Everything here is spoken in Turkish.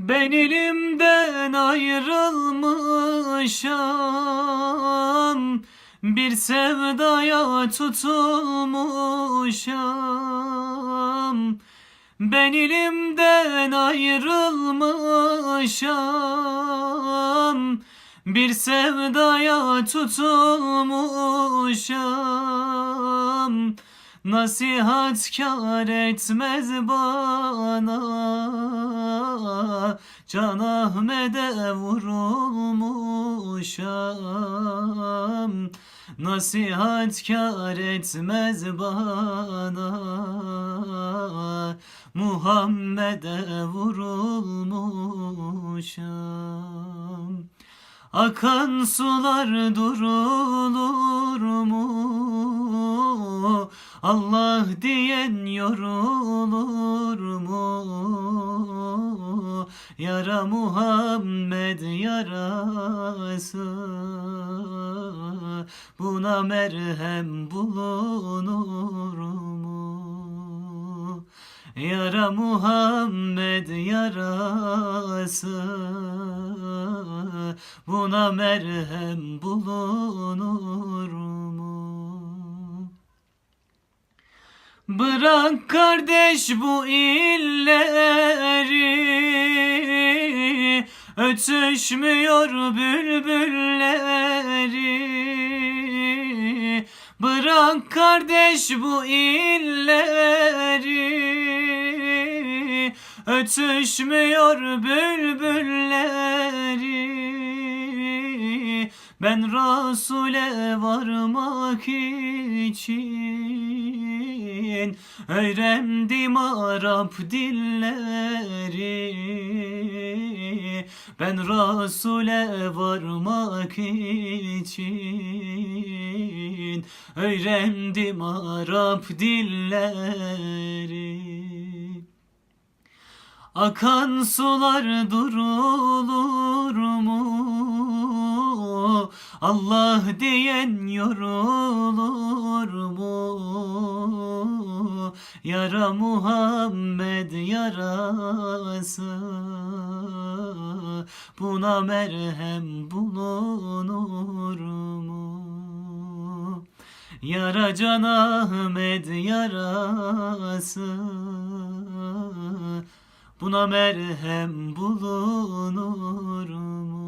Ben elimden ayrılmışam, bir sevdaya tutulmuşam. Ben elimden ayrılmışam, bir sevdaya tutulmuşam. Nasihat kâr etmez bana, Can Ahmet'e vurulmuşam. Nasihat kâr etmez bana, Muhammed'e vurulmuşam. Akan sular durulur mu? Allah diyen yorulur mu? Yara Muhammed yarası, buna merhem bulunur mu? Yara Muhammed yarası, buna merhem bulunur mu? Bırak kardeş bu illeri, ötüşmüyor bülbülleri. Bırak kardeş bu illeri, ötüşmüyor bülbülleri. Ben Resul'e varmak için öğrendim Arap dilleri. Ben Resul'e varmak için öğrendim Arap dilleri. Akan sular durulur mu? Allah diyen yorulur mu? Yara Muhammed yarası, buna merhem bulunur mu? Yara Can Ahmet yarası, buna merhem bulunur mu?